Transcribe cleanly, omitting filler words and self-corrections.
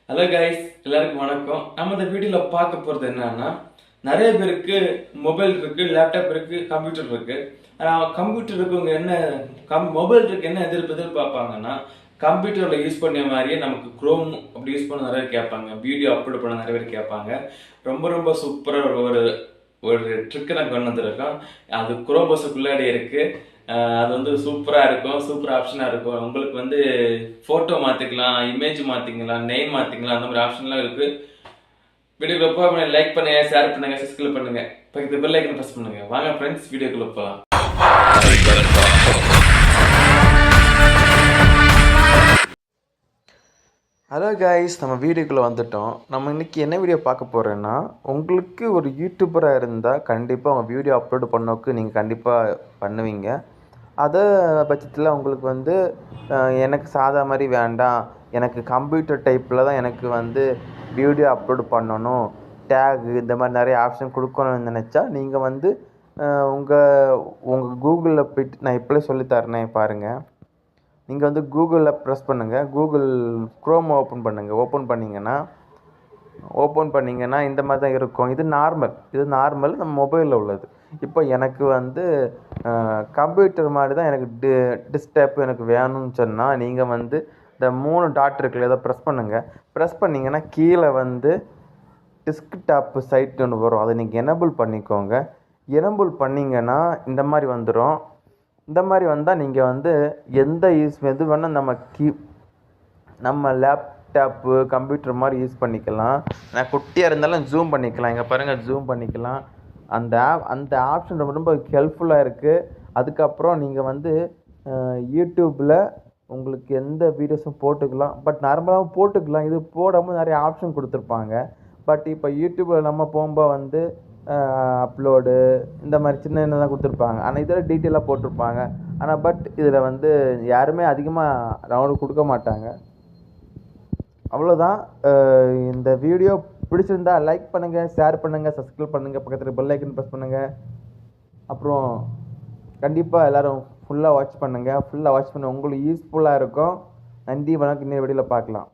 Hello guys, எல்லாருக்கும் வணக்கம். நம்ம இந்த வீடியோல பார்க்க போறது என்னன்னா, நிறைய பேருக்கு மொபைல் இருக்கு, லேப்டாப் இருக்கு, கம்ப்யூட்டர் இருக்கு. ஆனா கம்ப்யூட்டர் இருக்கவங்க என்ன மொபைல் இருக்கு என்ன எதிர்பார்ப்பாங்கன்னா, கம்ப்யூட்டர்ல யூஸ் பண்ண மாதிரியே நமக்கு குரோம் அப்படி யூஸ் பண்ண நிறைய கேட்பாங்க. வீடியோ அப்லோட் பண்ண நிறைய பேர் கேட்பாங்க. ரொம்ப ரொம்ப சூப்பரா ஒரு ஒரு ட்ரிக் நான் கொண்டு வந்திருக்கோம். அது குரோபஸுக்குள்ளாடி இருக்கு. அது வந்து சூப்பரா இருக்கும், சூப்பர் ஆப்ஷனா இருக்கும். உங்களுக்கு வந்து போட்டோ மாத்திக்கலாம், இமேஜ் மாத்திக்கலாம், நேம் மாத்திக்கலாம், அந்த மாதிரி ஆப்ஷன்லாம் இருக்கு. வீடியோக்குள்ள போக லைக் பண்ணுங்க, ஷேர் பண்ணுங்க, சப்ஸ்கிரைப் பண்ணுங்க, பக்கத்து பெல் ஐக்கன் பிரஸ் பண்ணுங்க. வாங்க ஃப்ரெண்ட்ஸ், வீடியோக்குள்ள போகலாம். ஹலோ கைஸ், நம்ம வீடியோக்குள்ளே வந்துட்டோம். நம்ம இன்றைக்கி என்ன வீடியோ பார்க்க போகிறோன்னா, உங்களுக்கு ஒரு யூடியூபராக இருந்தால் கண்டிப்பாக உங்கள் வீடியோ அப்லோடு பண்ணோக்கு நீங்கள் கண்டிப்பாக பண்ணுவீங்க. அதே பட்சத்தில் உங்களுக்கு வந்து எனக்கு சாதா மாதிரி வேண்டாம், எனக்கு கம்ப்யூட்டர் டைப்பில் தான் எனக்கு வந்து வீடியோ அப்லோடு பண்ணணும், டேகு இந்த மாதிரி நிறைய ஆப்ஷன் கொடுக்கணும்னு நினச்சா நீங்கள் வந்து உங்கள் கூகுளில் போய்ட்டு நான் இப்போலே சொல்லித்தரேனே பாருங்கள். நீங்கள் வந்து கூகுளில் ப்ரெஸ் பண்ணுங்கள், கூகுள் க்ரோம் ஓப்பன் பண்ணுங்கள். ஓப்பன் பண்ணிங்கன்னா இந்த மாதிரி தான் இருக்கும். இது நார்மல் நம்ம மொபைலில் உள்ளது. இப்போ எனக்கு வந்து கம்ப்யூட்டர் மாதிரி தான் எனக்கு டிஸ்டர்ப் எனக்கு வேணும்னு சொன்னால் நீங்கள் வந்து இந்த 3 டாட் இருக்குல்ல, இதை ப்ரெஸ் பண்ணிங்கன்னா கீழே வந்து டெஸ்க்டாப்பு சைட் ஒன்று வரும். அதை நீங்கள் எனேபிள் பண்ணிக்கோங்க. எனேபிள் பண்ணிங்கன்னா இந்த மாதிரி வந்துடும். இந்த மாதிரி வந்தால் நீங்கள் வந்து எது வேணால் நம்ம லேப்டாப்பு கம்ப்யூட்டர் மாதிரி யூஸ் பண்ணிக்கலாம். நான் குட்டியாக இருந்தாலும் ஜூம் பண்ணிக்கலாம். இங்கே பாருங்கள், ஜூம் பண்ணிக்கலாம். அந்த ஆப்ஷன் ரொம்ப ரொம்ப ஹெல்ப்ஃபுல்லாக இருக்குது. அதுக்கப்புறம் நீங்கள் வந்து யூடியூப்பில் உங்களுக்கு எந்த வீடியோஸும் போட்டுக்கலாம். பட் நார்மலாகவும் போட்டுக்கலாம். இது போடாமல் நிறைய ஆப்ஷன் கொடுத்துருப்பாங்க. பட் இப்போ யூடியூப்பில் நம்ம போகும்போது வந்து அப்லோடு இந்த மாதிரி சின்னதாக கொடுத்துருப்பாங்க. ஆனால் இதில் டீட்டெயிலாக போட்டிருப்பாங்க. பட் இதில் வந்து யாருமே அதிகமாக டவுன்லோட் கொடுக்க மாட்டாங்க. அவ்வளோதான். இந்த வீடியோ பிடிச்சிருந்தா லைக் பண்ணுங்கள், ஷேர் பண்ணுங்கள், சப்ஸ்கிரைப் பண்ணுங்கள், பக்கத்தில் பெல் ஐக்கன் ப்ரெஸ் பண்ணுங்கள். அப்புறம் கண்டிப்பாக எல்லோரும் ஃபுல்லாக வாட்ச் பண்ணுங்கள். உங்களுக்கு யூஸ்ஃபுல்லாக இருக்கும். நன்றி, வணக்கம். இன்னொரு வீடியோவில் பார்க்கலாம்.